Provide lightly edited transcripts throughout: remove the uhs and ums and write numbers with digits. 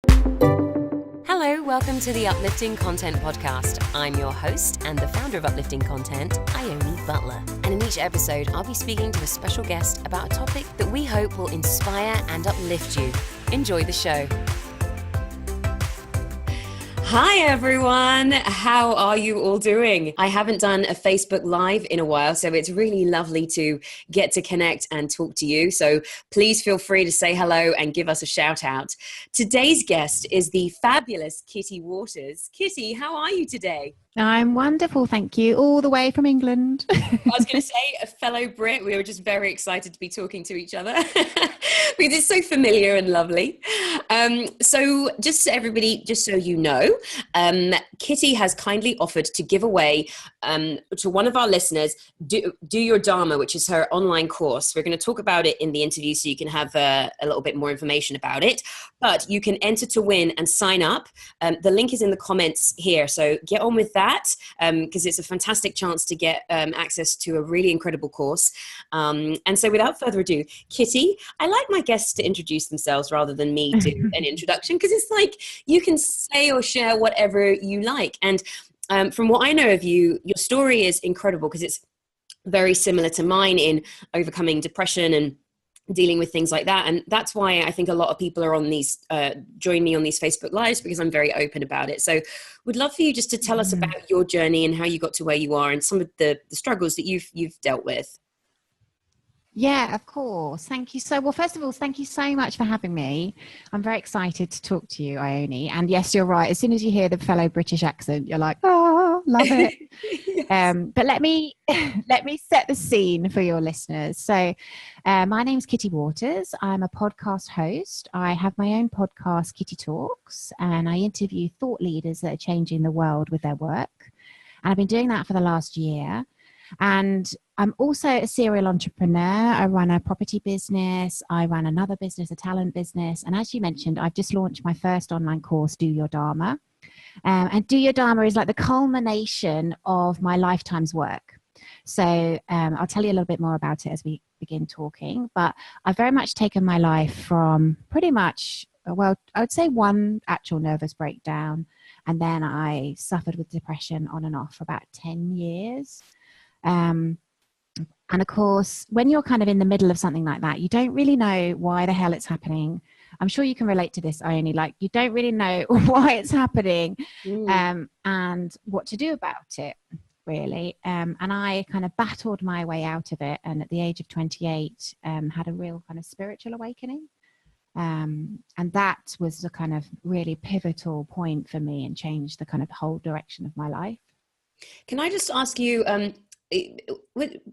Hello, welcome to the Uplifting Content podcast. I'm your host and the founder of Uplifting Content, Ione Butler. And in each episode, I'll be speaking to a special guest about a topic that we hope will inspire and uplift you. Enjoy the show. Hi everyone, how are you all doing? I haven't done a Facebook Live in a while, so it's really lovely to get to connect and talk to you. So please feel free to say hello and give us a shout out. Today's guest is the fabulous Kitty Waters. Kitty, how are you today? I'm wonderful, thank you. All the way from England. I was going to say, a fellow Brit. We were just very excited to be talking to each other because it's so familiar and lovely. So just so everybody, just so you know, Kitty has kindly offered to give away to one of our listeners, Do Your Dharma, which is her online course. We're going to talk about it in the interview so you can have a little bit more information about it. But you can enter to win and sign up. The link is in the comments here. So get on with that because it's a fantastic chance to get access to a really incredible course. And so without further ado, Kitty, I like my guests to introduce themselves rather than me do an introduction because it's like you can say or share whatever you like. And from what I know of you, your story is incredible because it's very similar to mine in overcoming depression and dealing with things like that. And that's why I think a lot of people are on these, join me on these Facebook Lives because I'm very open about it. So we'd love for you just to tell us about your journey and how you got to where you are and some of the struggles that you've dealt with. Yeah, of course. Thank you. Well, first of all, thank you so much for having me. I'm very excited to talk to you, Ione. And yes, you're right. As soon as you hear the fellow British accent, you're like, oh, love it. Yes. But let me set the scene for your listeners. So my name's Kitty Waters. I'm a podcast host. I have my own podcast, Kitty Talks, and I interview thought leaders that are changing the world with their work. And I've been doing that for the last year. And I'm also a serial entrepreneur. I run a property business. I run another business, a talent business. And as you mentioned, I've just launched my first online course, Do Your Dharma. And Do Your Dharma is like the culmination of my lifetime's work. So I'll tell you a little bit more about it as we begin talking. But I've very much taken my life from pretty much, well, I would say one actual nervous breakdown. And then I suffered with depression on and off for about 10 years. And of course, when you're kind of in the middle of something like that, you don't really know why the hell it's happening. I'm sure you can relate to this, Ione. Like, you don't really know why it's happening and what to do about it, really. And I kind of battled my way out of it. And at the age of 28, had a real kind of spiritual awakening. And that was the kind of really pivotal point for me and changed the kind of whole direction of my life. Can I just ask you,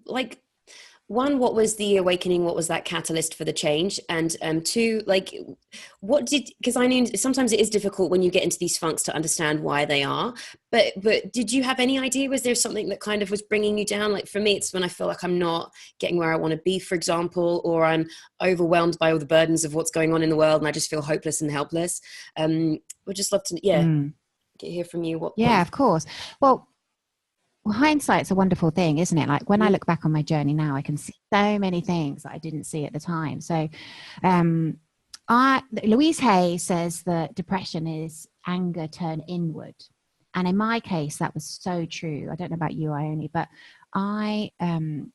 like, one, what was the awakening? What was that catalyst for the change? And two, like, because I know sometimes it is difficult when you get into these funks to understand why they are, but did you have any idea? Was there something that kind of was bringing you down? Like, for me, it's when I feel like I'm not getting where I want to be, for example, or I'm overwhelmed by all the burdens of what's going on in the world and I just feel hopeless and helpless. We'd just love to, hear from you. Of course. Well, hindsight's a wonderful thing, isn't it? Like, when I look back on my journey now, I can see so many things that I didn't see at the time. So Louise Hay says that depression is anger turned inward. And in my case, that was so true. I don't know about you, Ione, but in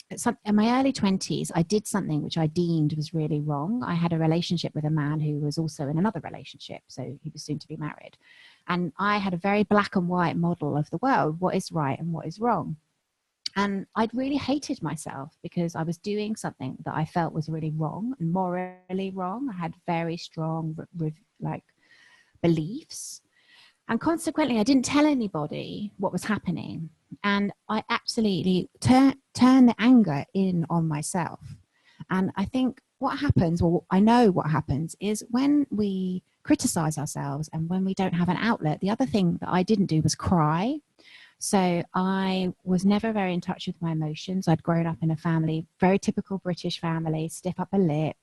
my early 20s, I did something which I deemed was really wrong. I had a relationship with a man who was also in another relationship. So he was soon to be married. And I had a very black and white model of the world, what is right and what is wrong. And I'd really hated myself because I was doing something that I felt was really wrong and morally wrong. I had very strong beliefs. And consequently, I didn't tell anybody what was happening. And I absolutely turned the anger in on myself. And I think what happens, or I know what happens, is when we criticize ourselves and when we don't have an outlet, the other thing that I didn't do was cry. So I was never very in touch with my emotions. I'd grown up in a family, very typical British family, stiff upper lip,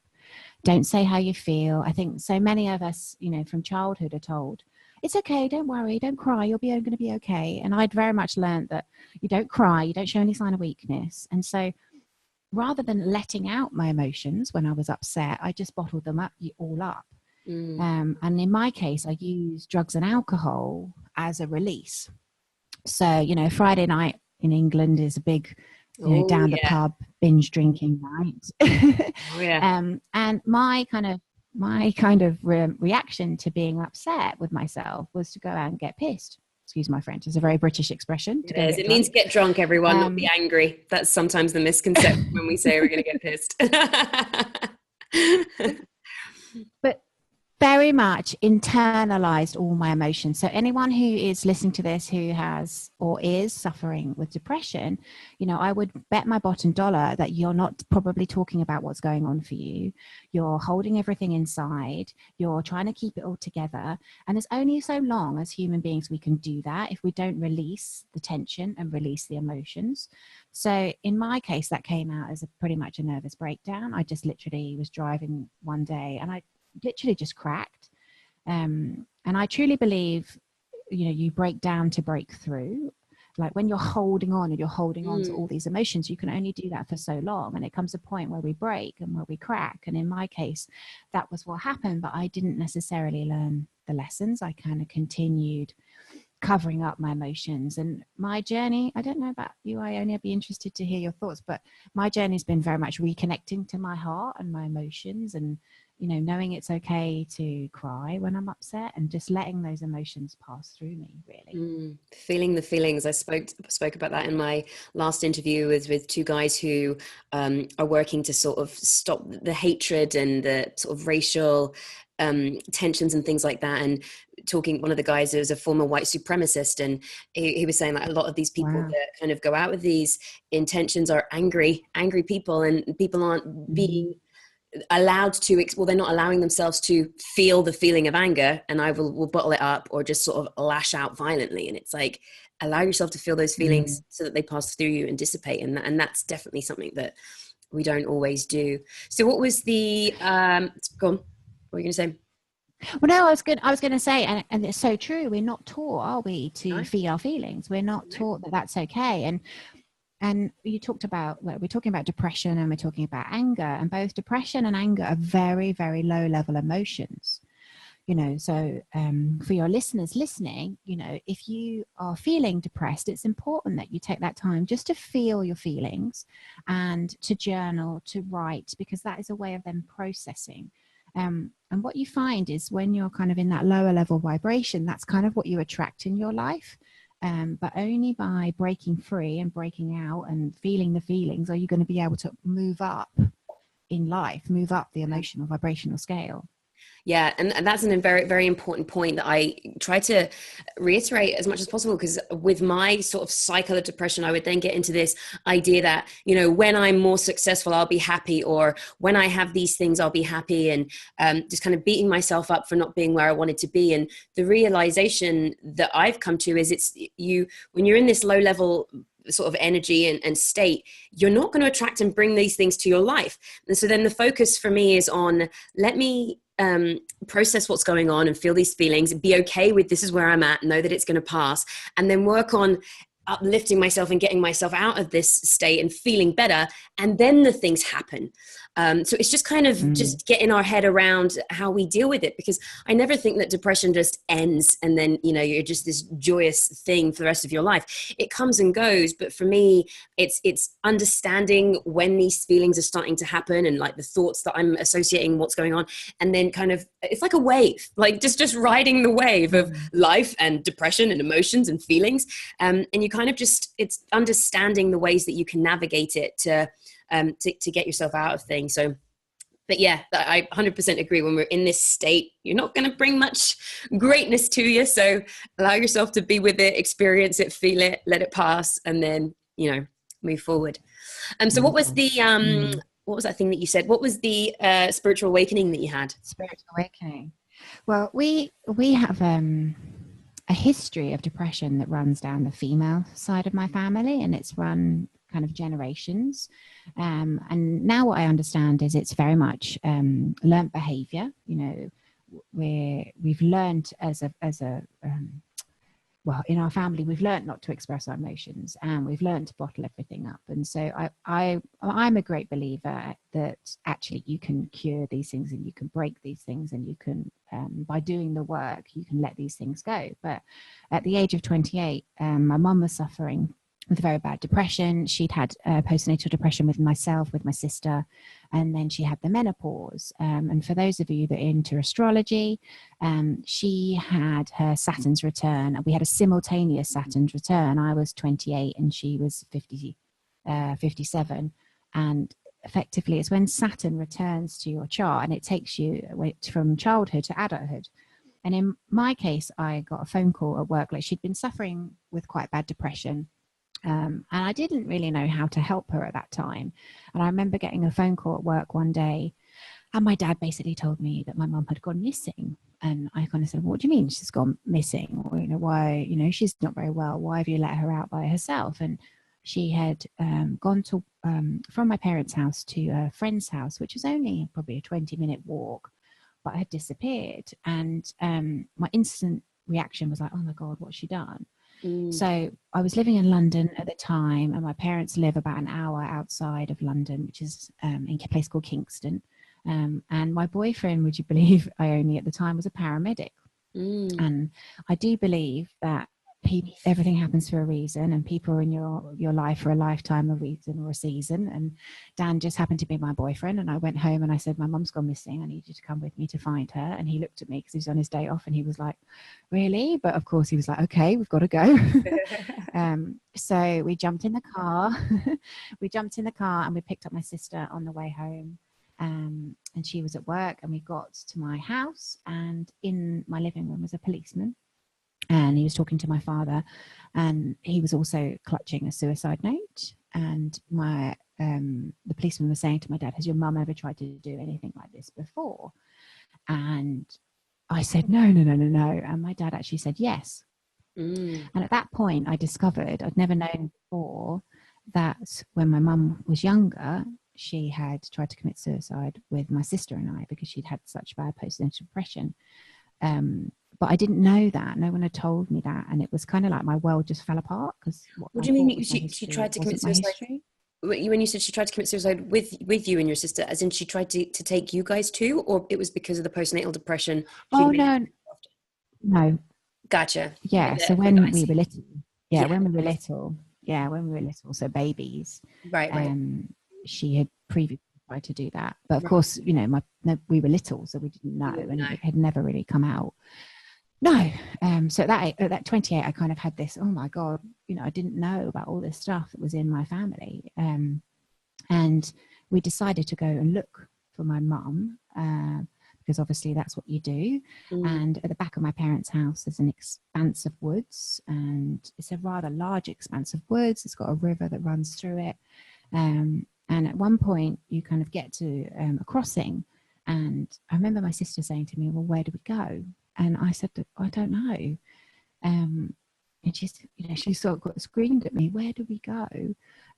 don't say how you feel. I think so many of us, from childhood are told, it's okay, don't worry, don't cry, you're going to be okay. And I'd very much learned that you don't cry, you don't show any sign of weakness. And so rather than letting out my emotions when I was upset, I just bottled them all up. And in my case, I use drugs and alcohol as a release. So, Friday night in England is a big, down the pub, binge drinking night. Oh, yeah. And my kind of reaction to being upset with myself was to go out and get pissed. Excuse my French. It's a very British expression. It means get drunk, everyone, not be angry. That's sometimes the misconception when we say we're going to get pissed. But very much internalized all my emotions. So anyone who is listening to this who has or is suffering with depression, I would bet my bottom dollar that you're not probably talking about what's going on for you. You're holding everything inside. You're trying to keep it all together. And there's only so long as human beings we can do that if we don't release the tension and release the emotions. So in my case, that came out as pretty much a nervous breakdown. I just literally was driving one day and I literally just cracked. And I truly believe, you break down to break through. Like when you're holding on and you're holding on to all these emotions, you can only do that for so long. And it comes a point where we break and where we crack. And in my case, that was what happened, but I didn't necessarily learn the lessons. I kind of continued covering up my emotions. And my journey, I don't know about you, Ione, I'd be interested to hear your thoughts, but my journey has been very much reconnecting to my heart and my emotions, and knowing it's okay to cry when I'm upset and just letting those emotions pass through me, really. Feeling the feelings. I spoke about that in my last interview with two guys who are working to sort of stop the hatred and the sort of racial tensions and things like that. And one of the guys is a former white supremacist, and he was saying that a lot of these people that kind of go out with these intentions are angry people, and people aren't being allowed to, they're not allowing themselves to feel the feeling of anger, and I will bottle it up or just sort of lash out violently. And it's like, allow yourself to feel those feelings so that they pass through you and dissipate. And that's definitely something that we don't always do. So what was the, go on, what were you going to say? Well, no, I was going to say, and it's so true. We're not taught, are we, to feel our feelings? We're not taught that that's okay. And you talked about, we're talking about depression and we're talking about anger, and both depression and anger are very, very low level emotions. So for your listeners listening, if you are feeling depressed, it's important that you take that time just to feel your feelings and to journal, to write, because that is a way of them processing. And what you find is when you're kind of in that lower level vibration, that's kind of what you attract in your life. But only by breaking free and breaking out and feeling the feelings are you going to be able to move up in life, move up the emotional vibrational scale. Yeah, and that's a very, very important point that I try to reiterate as much as possible, because with my sort of cycle of depression, I would then get into this idea that, when I'm more successful, I'll be happy, or when I have these things, I'll be happy, and just kind of beating myself up for not being where I wanted to be. And the realization that I've come to is when you're in this low level sort of energy and state, you're not going to attract and bring these things to your life. And so then the focus for me is on, let me process what's going on and feel these feelings, be okay with this is where I'm at, know that it's going to pass, and then work on uplifting myself and getting myself out of this state and feeling better. And then the things happen. So it's just kind of just getting our head around how we deal with it, because I never think that depression just ends and then, you're just this joyous thing for the rest of your life. It comes and goes. But for me, it's understanding when these feelings are starting to happen and like the thoughts that I'm associating what's going on. And then kind of, it's like a wave, like just riding the wave of life and depression and emotions and feelings. And you kind of it's understanding the ways that you can navigate it to get yourself out of things. So, but yeah, I 100% agree. When we're in this state, you're not going to bring much greatness to you. So allow yourself to be with it, experience it, feel it, let it pass, and then, move forward. So what was the, what was that thing that you said? What was the spiritual awakening that you had? Spiritual awakening. Well, we have a history of depression that runs down the female side of my family, and it's run kind of generations. And now what I understand is it's very much learnt behavior. We've learned as a well, in our family, we've learned not to express our emotions, and we've learned to bottle everything up. And so I'm a great believer that actually you can cure these things, and you can break these things, and you can, by doing the work, you can let these things go. But at the age of 28, my mum was suffering with very bad depression. She'd had postnatal depression with myself, with my sister, and then she had the menopause. And for those of you that are into astrology, she had her Saturn's return. We had a simultaneous Saturn's return. I was 28 and she was 57. And effectively, it's when Saturn returns to your chart, and it takes you from childhood to adulthood. And in my case, I got a phone call at work. Like, she'd been suffering with quite bad depression. And I didn't really know how to help her at that time. And I remember getting a phone call at work one day, and my dad basically told me that my mum had gone missing. And I kind of said, what do you mean she's gone missing? Or, why, she's not very well. Why have you let her out by herself? And she had gone to from my parents' house to a friend's house, which was only probably a 20-minute walk, but had disappeared. And my instant reaction was like, oh my God, what's she done? So I was living in London at the time, and my parents live about an hour outside of London, which is in a place called Kingston. And my boyfriend, would you believe, Ione, at the time was a paramedic. And I do believe that everything happens for a reason, and people are in your life for a lifetime, a reason or a season. And Dan just happened to be my boyfriend, and I went home and I said, my mum's gone missing, I need you to come with me to find her. And he looked at me because he was on his day off, and he was like, really? But of course he was like, okay, we've got to go. So we jumped in the car and we picked up my sister on the way home. And she was at work, and we got to my house, and in my living room was a policeman. And he was talking to my father, and he was also clutching a suicide note. And the policeman was saying to my dad, has your mum ever tried to do anything like this before? And I said, no. And my dad actually said yes. And at that point, I discovered, I'd never known before, that when my mum was younger, she had tried to commit suicide with my sister and I, because she'd had such bad postnatal depression. But I didn't know that. No one had told me that. And it was kind of like my world just fell apart. Because what do you mean she tried to commit suicide? When you said she tried to commit suicide with you and your sister, as in she tried to take you guys too, or it was because of the postnatal depression? Oh, no. Gotcha. Yeah. So when we were little. When we were little. So babies. Right. She had previously tried to do that. But of course, we were little, so we didn't know. And it had never really come out. No. So at that 28, I kind of had this, oh my God, I didn't know about all this stuff that was in my family. And we decided to go and look for my mum, because obviously that's what you do. And at the back of my parents' house, there's an expanse of woods, and it's a rather large expanse of woods. It's got a river that runs through it. And at one point you kind of get to a crossing, and I remember my sister saying to me, well, where do we go? And I said, I don't know. And she sort of screamed at me, where do we go?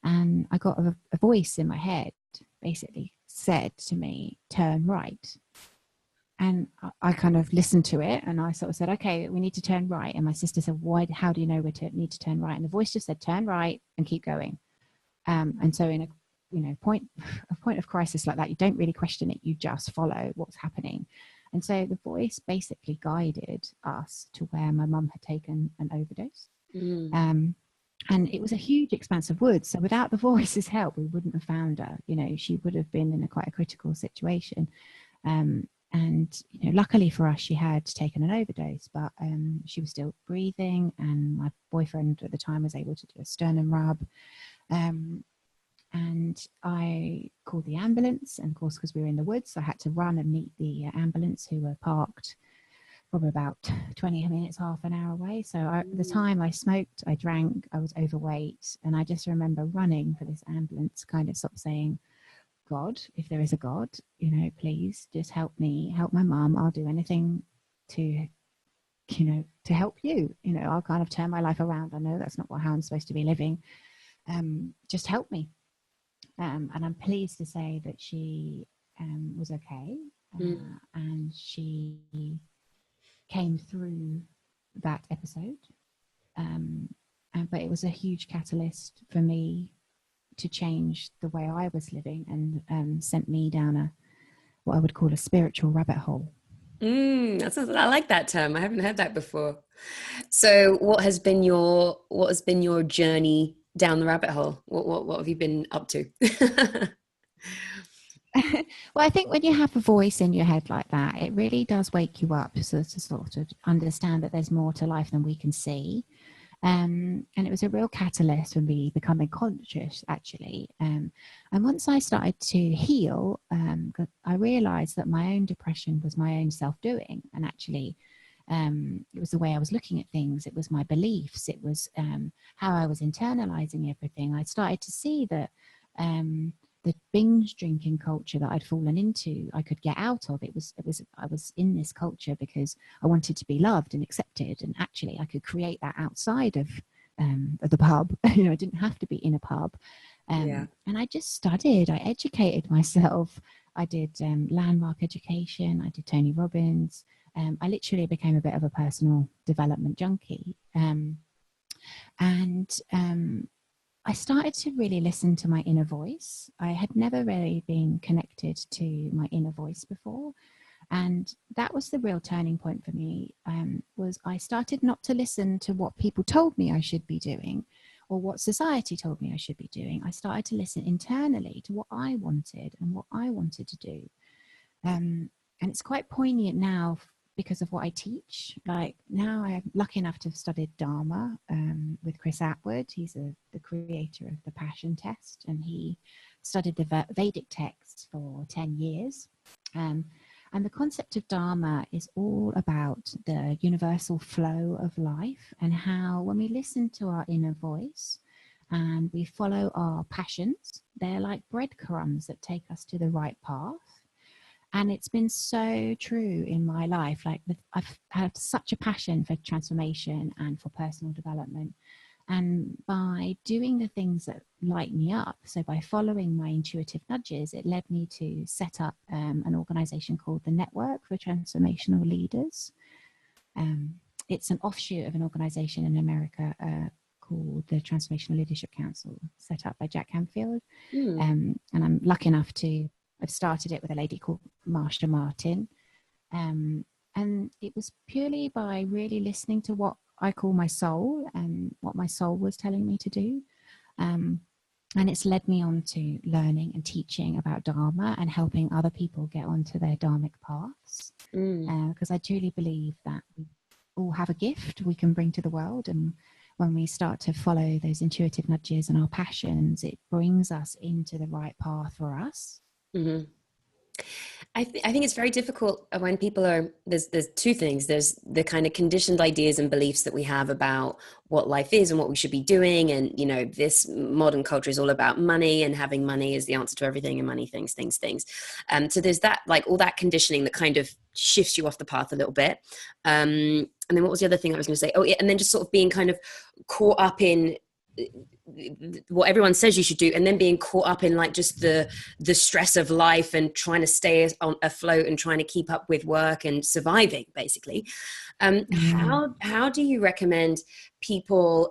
And I got a voice in my head basically said to me, turn right. And I kind of listened to it, and I sort of said, okay, we need to turn right. And my sister said, how do you know we need to turn right? And the voice just said, turn right and keep going. And so in a point of crisis like that, you don't really question it, you just follow what's happening. And so the voice basically guided us to where my mum had taken an overdose. And it was a huge expanse of woods. So without the voice's help, we wouldn't have found her. She would have been in quite a critical situation. And luckily for us, she had taken an overdose, but she was still breathing. And my boyfriend at the time was able to do a sternum rub. And I called the ambulance, and of course, because we were in the woods, I had to run and meet the ambulance, who were parked probably about 20 minutes, half an hour away. So at the time I smoked, I drank, I was overweight, and I just remember running for this ambulance, kind of sort of saying, God, if there is a God, please just help me, help my mum. I'll do anything to help you. I'll kind of turn my life around. I know that's not how I'm supposed to be living. Just help me. And I'm pleased to say that she was okay, and she came through that episode. But it was a huge catalyst for me to change the way I was living, and sent me down what I would call a spiritual rabbit hole. I like that term. I haven't heard that before. So what has been your journey down the rabbit hole? What have you been up to? Well, I think when you have a voice in your head like that, it really does wake you up, so to sort of understand that there's more to life than we can see. And it was a real catalyst for me becoming conscious, actually. And once I started to heal, I realized that my own depression was my own self-doing. And actually, it was the way I was looking at things. It was my beliefs. It was how I was internalizing everything. I started to see that the binge drinking culture that I'd fallen into, I could get out of. I was in this culture because I wanted to be loved and accepted, and actually I could create that outside of the pub. I didn't have to be in a pub. And I just studied. I educated myself. I did landmark education. I did Tony Robbins. I literally became a bit of a personal development junkie. I started to really listen to my inner voice. I had never really been connected to my inner voice before. And that was the real turning point for me, was I started not to listen to what people told me I should be doing or what society told me I should be doing. I started to listen internally to what I wanted and what I wanted to do. And it's quite poignant now because of what I teach. Like now I'm lucky enough to have studied Dharma with Chris Atwood. He's the creator of the Passion Test, and he studied the Vedic texts for 10 years. And the concept of Dharma is all about the universal flow of life, and how when we listen to our inner voice and we follow our passions, they're like breadcrumbs that take us to the right path. And it's been so true in my life. Like I've had such a passion for transformation and for personal development. And by doing the things that light me up, so by following my intuitive nudges, it led me to set up an organization called the Network for Transformational Leaders. It's an offshoot of an organization in America called the Transformational Leadership Council, set up by Jack Canfield. And I'm lucky enough I've started it with a lady called Marsha Martin. And it was purely by really listening to what I call my soul and what my soul was telling me to do. And it's led me on to learning and teaching about Dharma and helping other people get onto their Dharmic paths. Because I truly believe that we all have a gift we can bring to the world. And when we start to follow those intuitive nudges and our passions, it brings us into the right path for us. Mm-hmm. I think it's very difficult when people are, there's two things. There's the kind of conditioned ideas and beliefs that we have about what life is and what we should be doing. And, this modern culture is all about money, and having money is the answer to everything, and money, things. So there's that, like all that conditioning that kind of shifts you off the path a little bit. And then what was the other thing I was going to say? Oh, yeah. And then just sort of being kind of caught up in what everyone says you should do, and then being caught up in like just the stress of life and trying to stay afloat and trying to keep up with work and surviving, basically. How do you recommend people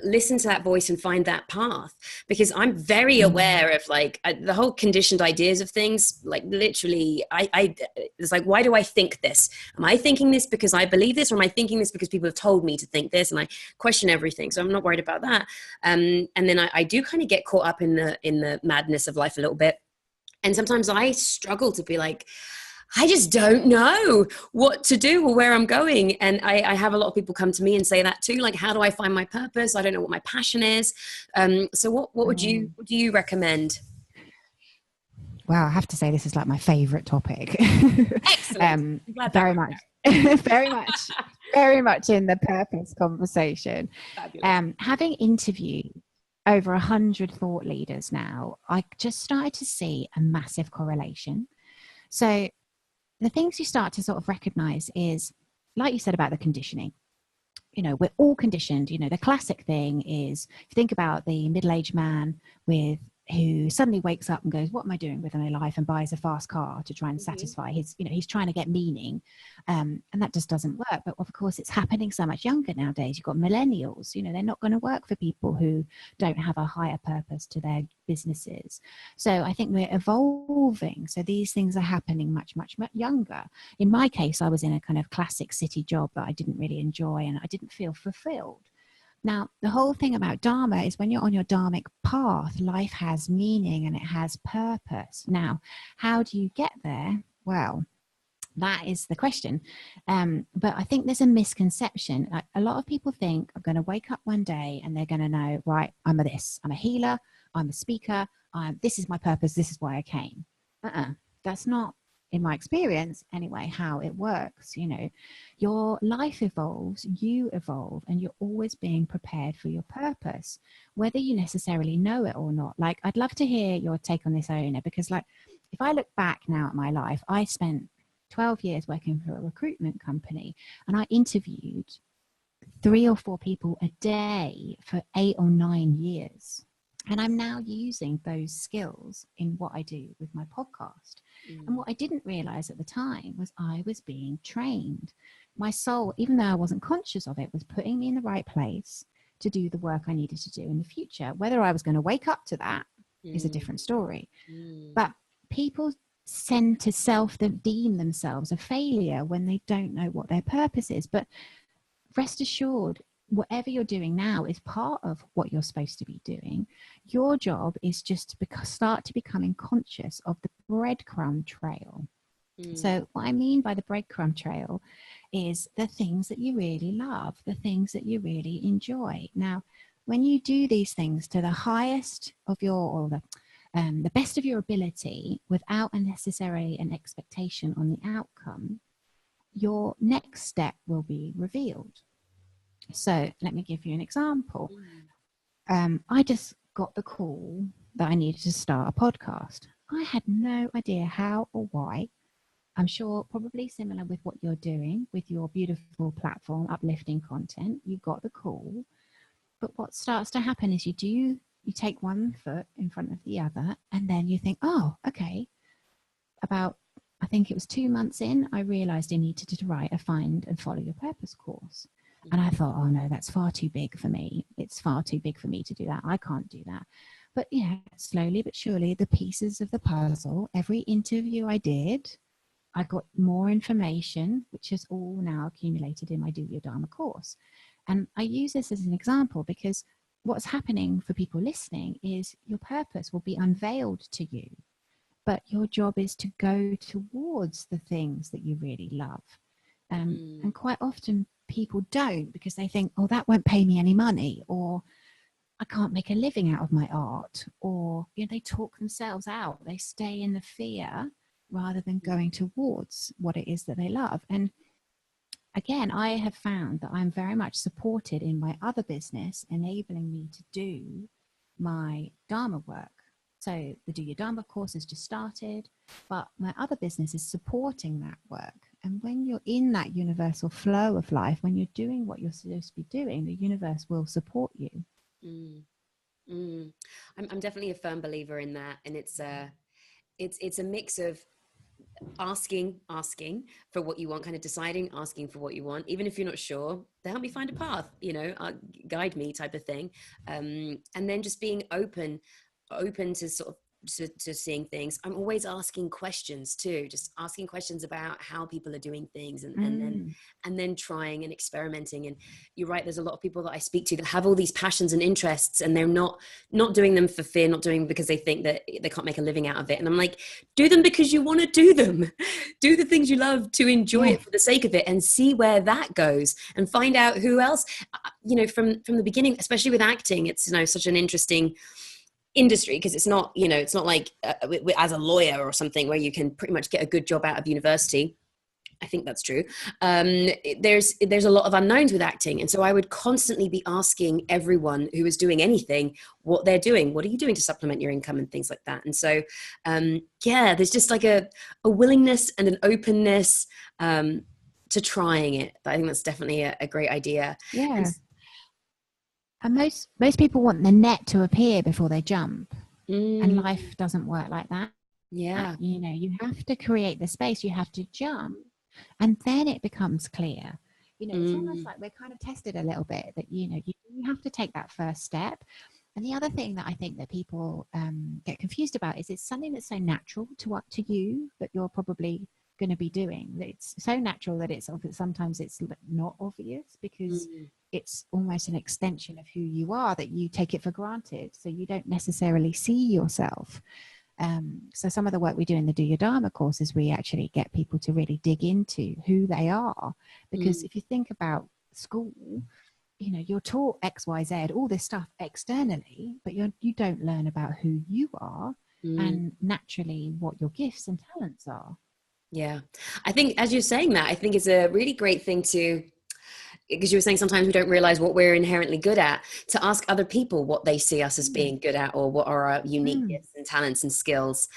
listen to that voice and find that path? Because I'm very aware of like the whole conditioned ideas of things. Like literally, I it's like, why do I think this? Am I thinking this because I believe this, or am I thinking this because people have told me to think this? And I question everything, so I'm not worried about that. And then I do kind of get caught up in the madness of life a little bit, and sometimes I struggle to be like, I just don't know what to do or where I'm going. And I have a lot of people come to me and say that too. Like, how do I find my purpose? I don't know what my passion is. So what do you recommend? Wow, I have to say this is like my favorite topic. Excellent. Very much, very much in the purpose conversation. Having interviewed over 100 thought leaders now, I just started to see a massive correlation. So the things you start to sort of recognize is, like you said about the conditioning, we're all conditioned. The classic thing is, if you think about the middle-aged man with who suddenly wakes up and goes, what am I doing with my life, and buys a fast car to try and satisfy his, he's trying to get meaning. And that just doesn't work. But of course, it's happening so much younger nowadays. You've got millennials, they're not going to work for people who don't have a higher purpose to their businesses. So I think we're evolving. So these things are happening much, much, much younger. In my case, I was in a kind of classic city job that I didn't really enjoy, and I didn't feel fulfilled. Now, the whole thing about Dharma is when you're on your Dharmic path, life has meaning and it has purpose. Now, how do you get there? Well, that is the question. But I think there's a misconception. A lot of people think I'm going to wake up one day and they're going to know, right, I'm a healer, I'm a speaker, this is my purpose, this is why I came. That's not, in my experience anyway, how it works. Your life evolves, you evolve, and you're always being prepared for your purpose, whether you necessarily know it or not. Like, I'd love to hear your take on this, Ione, because if I look back now at my life, I spent 12 years working for a recruitment company, and I interviewed 3 or 4 people a day for 8 or 9 years. And I'm now using those skills in what I do with my podcast. And what I didn't realize at the time was I was being trained. My soul, even though I wasn't conscious of it, was putting me in the right place to do the work I needed to do in the future. Whether I was going to wake up to that is a different story. But people tend to self-deem themselves a failure when they don't know what their purpose is. But rest assured, whatever you're doing now is part of what you're supposed to be doing. Your job is just to start to becoming conscious of the breadcrumb trail. So what I mean by the breadcrumb trail is the things that you really love, the things that you really enjoy. Now, when you do these things to the highest of the best of your ability, without necessarily an expectation on the outcome, your next step will be revealed. So let me give you an example. I just got the call that I needed to start a podcast. I had no idea how or why. I'm sure probably similar with what you're doing with your beautiful platform, Uplifting Content. You got the call. But what starts to happen is you take one foot in front of the other, and then you think, oh, okay. I think it was 2 months in, I realized I needed to write a Find and Follow Your Purpose course. And I thought, oh no, that's far too big for me. It's far too big for me to do that. I can't do that. But slowly but surely, the pieces of the puzzle, every interview I did, I got more information, which is all now accumulated in my Do Your Dharma course. And I use this as an example because what's happening for people listening is your purpose will be unveiled to you. But your job is to go towards the things that you really love. And quite often people don't, because they think, oh, that won't pay me any money, or I can't make a living out of my art, or they talk themselves out. They stay in the fear rather than going towards what it is that they love. And again, I have found that I'm very much supported in my other business, enabling me to do my Dharma work. So the Do Your Dharma course has just started, but my other business is supporting that work. And when you're in that universal flow of life, when you're doing what you're supposed to be doing, the universe will support you. I'm definitely a firm believer in that. And it's a mix of asking for what you want, kind of deciding, asking for what you want, even if you're not sure, to help me find a path, guide me type of thing. And then just being open to sort of to seeing things. I'm always asking questions too, just asking questions about how people are doing things, and then trying and experimenting. And you're right, there's a lot of people that I speak to that have all these passions and interests, and they're not doing them for fear, not doing because they think that they can't make a living out of it. And I'm like, do them because you want to do them. Do the things you love to enjoy it for the sake of it, and see where that goes, and find out who else, from the beginning, especially with acting. It's such an interesting industry, because it's not like as a lawyer or something where you can pretty much get a good job out of university. I think that's true. There's a lot of unknowns with acting. And so I would constantly be asking everyone who is doing anything what they're doing. What are you doing to supplement your income and things like that? And so, there's just like a willingness and an openness to trying it. I think that's definitely a great idea. Yeah. And most people want the net to appear before they jump. And life doesn't work like that. Yeah. You know, you have to create the space, you have to jump, and then it becomes clear. You know, it's almost like we're kind of tested a little bit that, you know, you have to take that first step. And the other thing that I think that people get confused about is it's something that's so natural to you that you're probably going to be doing. It's so natural that it's sometimes it's not obvious because it's almost an extension of who you are, that you take it for granted. So you don't necessarily see yourself. So some of the work we do in the Do Your Dharma course is we actually get people to really dig into who they are. Because if you think about school, you know, you're taught X, Y, Z, all this stuff externally, but you don't learn about who you are and naturally what your gifts and talents are. Yeah. I think as you're saying that, I think it's a really great thing to, because you were saying sometimes we don't realize what we're inherently good at, to ask other people what they see us as being good at, or what are our unique gifts and talents and skills.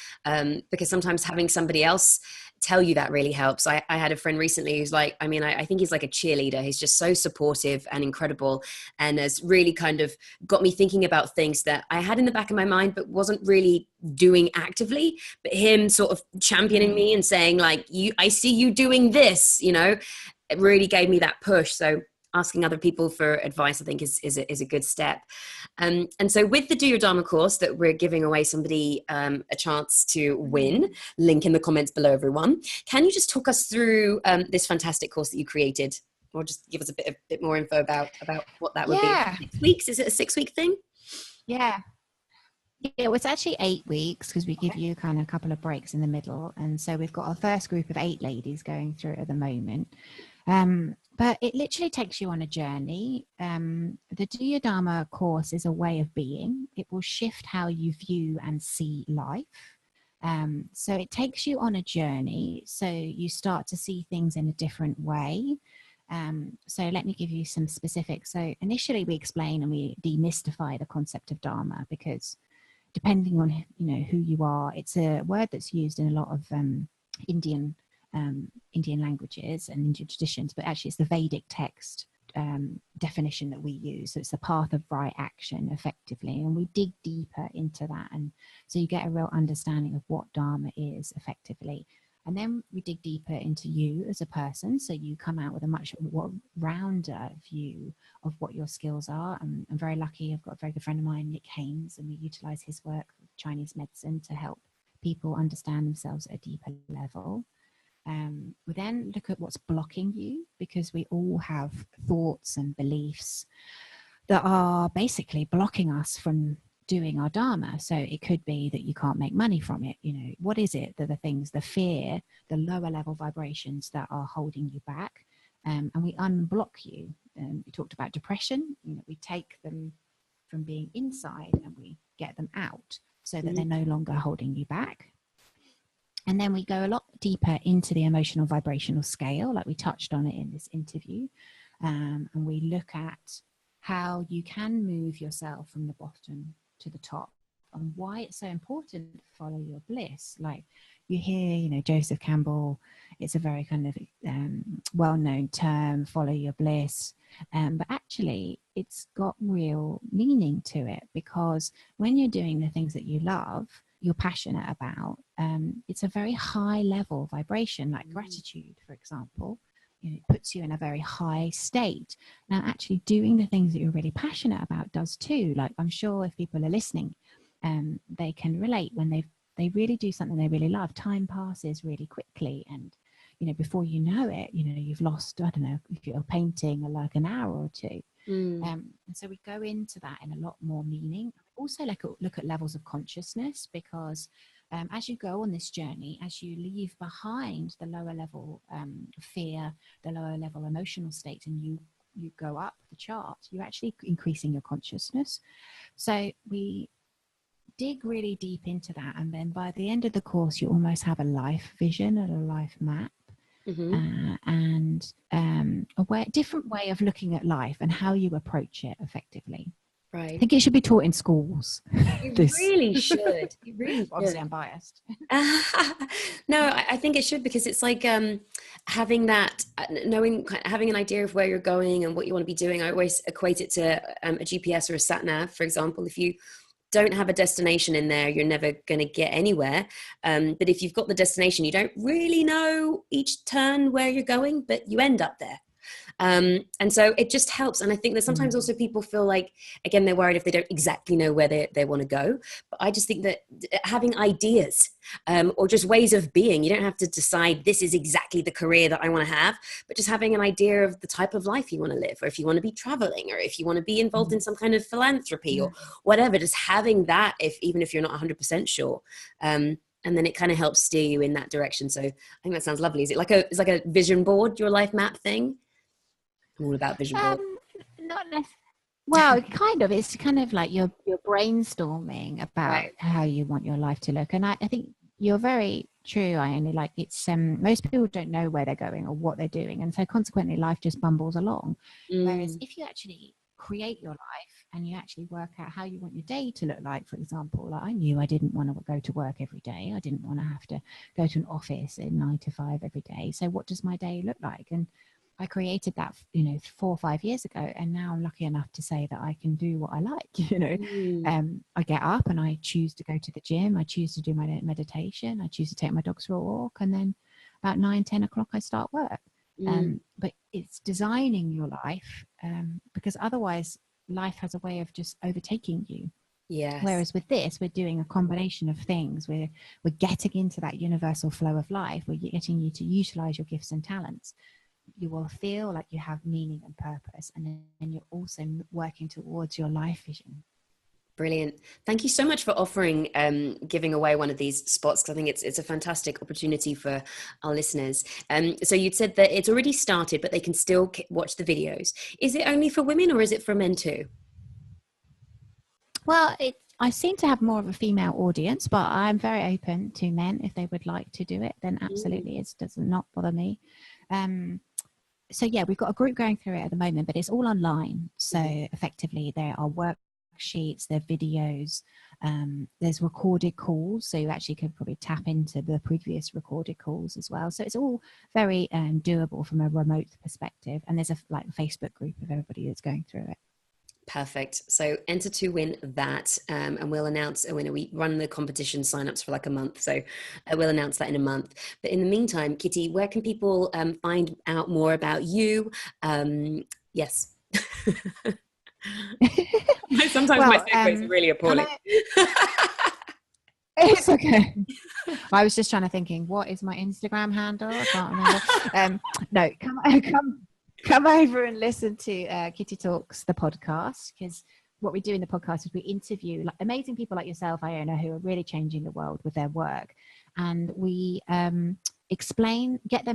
Because sometimes having somebody else tell you that really helps. I had a friend recently who's like, I mean, I think he's like a cheerleader. He's just so supportive and incredible, and has really kind of got me thinking about things that I had in the back of my mind, but wasn't really doing actively. But him sort of championing me and saying like, I see you doing this, you know, it really gave me that push. So asking other people for advice, I think is a good step. And so with the Do Your Dharma course that we're giving away somebody a chance to win, link in the comments below, everyone. Can you just talk us through this fantastic course that you created, or just give us a bit more info about what that would be? 6 weeks? Is it a 6-week thing? Yeah, it was actually 8 weeks because we give you kind of a couple of breaks in the middle. And so we've got our first group of 8 ladies going through it at the moment. But it literally takes you on a journey. The Do Your Dharma course is a way of being. It will shift how you view and see life. So it takes you on a journey. So you start to see things in a different way. So let me give you some specifics. So initially we explain and we demystify the concept of Dharma, because depending on, you know, who you are, it's a word that's used in a lot of Indian languages and Indian traditions, but actually it's the Vedic text definition that we use. So it's the path of right action, effectively, and we dig deeper into that, and so you get a real understanding of what Dharma is effectively. And then we dig deeper into you as a person, so you come out with a much more rounder view of what your skills are. I'm very lucky, I've got a very good friend of mine, Nick Haynes, and we utilize his work with Chinese medicine to help people understand themselves at a deeper level. We then look at what's blocking you, because we all have thoughts and beliefs that are basically blocking us from doing our Dharma. So it could be that you can't make money from it. You know, what is it that the things, the fear, the lower level vibrations that are holding you back? And we unblock you. We talked about depression. You know, we take them from being inside and we get them out so that they're no longer holding you back. And then we go a lot deeper into the emotional vibrational scale, like we touched on it in this interview. And we look at how you can move yourself from the bottom to the top, and why it's so important to follow your bliss. Like you hear, you know, Joseph Campbell, it's a very kind of well-known term, follow your bliss. But actually it's got real meaning to it, because when you're doing the things that you love, you're passionate about, it's a very high level vibration, like gratitude, for example. You know, it puts you in a very high state. Now, actually doing the things that you're really passionate about does too. Like, I'm sure if people are listening, they can relate when they really do something they really love. Time passes really quickly, and you know, before you know it, you know, you've lost, I don't know, if you're painting, like an hour or two. And so we go into that in a lot more meaning. Also look at levels of consciousness, because as you go on this journey, as you leave behind the lower level fear, the lower level emotional state, and you go up the chart, you're actually increasing your consciousness. So we dig really deep into that, and then by the end of the course you almost have a life vision and a life map. And a different way of looking at life and how you approach it effectively. Right. I think it should be taught in schools. It really should. It really should. Obviously, I'm biased. No, I think it should, because it's like having that, having an idea of where you're going and what you want to be doing. I always equate it to a GPS or a sat nav, for example. If you don't have a destination in there, you're never going to get anywhere. But if you've got the destination, you don't really know each turn where you're going, but you end up there. And so it just helps. And I think that sometimes also people feel like, again, they're worried if they don't exactly know where they want to go. But I just think that having ideas or just ways of being, you don't have to decide this is exactly the career that I want to have, but just having an idea of the type of life you want to live, or if you want to be traveling, or if you want to be involved in some kind of philanthropy or whatever, just having that, even if you're not 100% sure. And then it kind of helps steer you in that direction. So I think that sounds lovely. Is it it's like a vision board, your life map thing? I'm all about vision board. Not necessarily. Well, kind of. It's kind of like you're brainstorming about how you want your life to look. And I think you're very true. I only like it's most people don't know where they're going or what they're doing, and so consequently life just bumbles along. Whereas if you actually create your life and you actually work out how you want your day to look like, for example, like I knew I didn't want to go to work every day. I didn't want to have to go to an office in 9 to 5 every day. So what does my day look like? And I created that, 4 or 5 years ago, and now I'm lucky enough to say that I can do what I like. I get up and I choose to go to the gym. I choose to do my meditation. I choose to take my dogs for a walk, and then about 9-10 o'clock I start work. But it's designing your life, because otherwise life has a way of just overtaking you. Yes. Whereas with this, we're doing a combination of things. We're getting into that universal flow of life. We're getting you to utilize your gifts and talents. You will feel like you have meaning and purpose, and then you're also working towards your life vision. Brilliant. Thank you so much for offering giving away one of these spots, because I think it's a fantastic opportunity for our listeners. So you'd said that it's already started, but they can still watch the videos. Is it only for women or is it for men too? Well, I seem to have more of a female audience, but I'm very open to men. If they would like to do it, then absolutely, it does not bother me. So yeah, we've got a group going through it at the moment, but it's all online. So effectively there are worksheets, there are videos, there's recorded calls. So you actually could probably tap into the previous recorded calls as well. So it's all very doable from a remote perspective. And there's a Facebook group of everybody that's going through it. Perfect. So enter to win that, and we'll announce a winner. We run the competition signups for like a month, so we'll announce that in a month. But in the meantime, Kitty, where can people find out more about you? Yes. Sometimes my segues are really appalling. It's okay. I was just trying to thinking, what is my Instagram handle? I can't remember. No, come over and listen to Kitty Talks, the podcast, because what we do in the podcast is we interview amazing people like yourself, Ione, who are really changing the world with their work. And we get them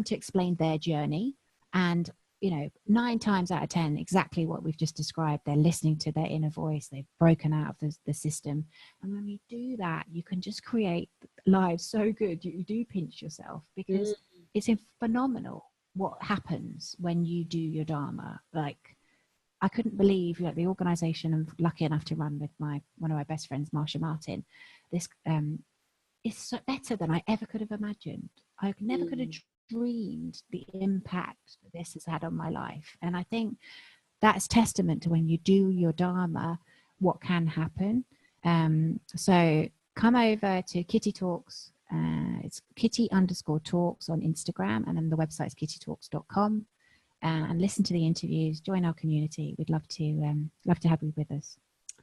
to explain their journey. And, 9 times out of 10, exactly what we've just described. They're listening to their inner voice. They've broken out of the system. And when we do that, you can just create lives so good. You do pinch yourself, because it's phenomenal what happens when you do your Dharma. Like, I couldn't believe the organization I'm lucky enough to run with one of my best friends, Marsha Martin. This is so better than I ever could have imagined. I never could have dreamed the impact that this has had on my life. And I think that's testament to when you do your Dharma, what can happen. So come over to Kitty Talks. It's Kitty_talks on Instagram, and then the website is kittytalks.com, and listen to the interviews, join our community. We'd love to have you with us.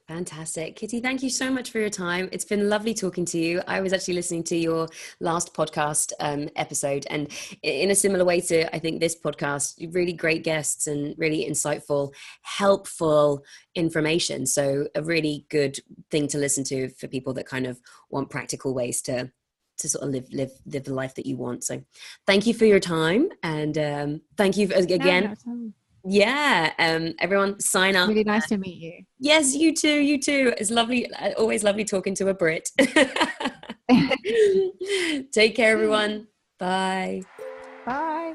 Fantastic. Kitty, thank you so much for your time. It's been lovely talking to you. I was actually listening to your last podcast episode, and in a similar way to, I think, this podcast, really great guests and really insightful, helpful information. So a really good thing to listen to for people that kind of want practical ways to sort of live the life that you want. So thank you for your time, and thank you again. Yeah. Everyone sign up. Really nice to meet you. Yes, you too. It's lovely. Always lovely talking to a Brit. Take care, everyone. Bye. Bye.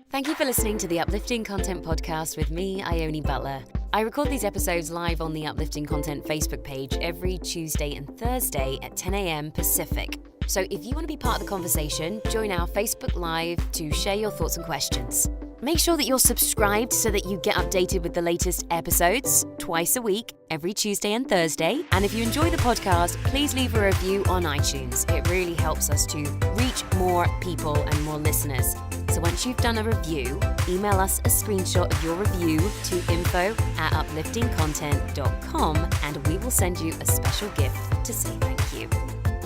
Thank you for listening to the Uplifting Content podcast with me, Ione Butler. I record these episodes live on the Uplifting Content Facebook page every Tuesday and Thursday at 10 a.m. Pacific. So if you want to be part of the conversation, join our Facebook Live to share your thoughts and questions. Make sure that you're subscribed so that you get updated with the latest episodes twice a week, every Tuesday and Thursday. And if you enjoy the podcast, please leave a review on iTunes. It really helps us to reach more people and more listeners. So once you've done a review, email us a screenshot of your review to info@upliftingcontent.com and we will send you a special gift to say thank you.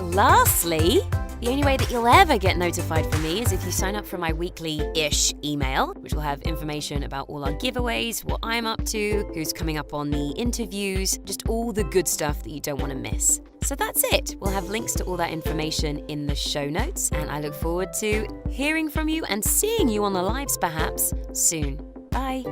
Lastly, the only way that you'll ever get notified from me is if you sign up for my weekly-ish email, which will have information about all our giveaways, what I'm up to, who's coming up on the interviews, just all the good stuff that you don't want to miss. So that's it. We'll have links to all that information in the show notes, and I look forward to hearing from you and seeing you on the lives perhaps soon. Bye.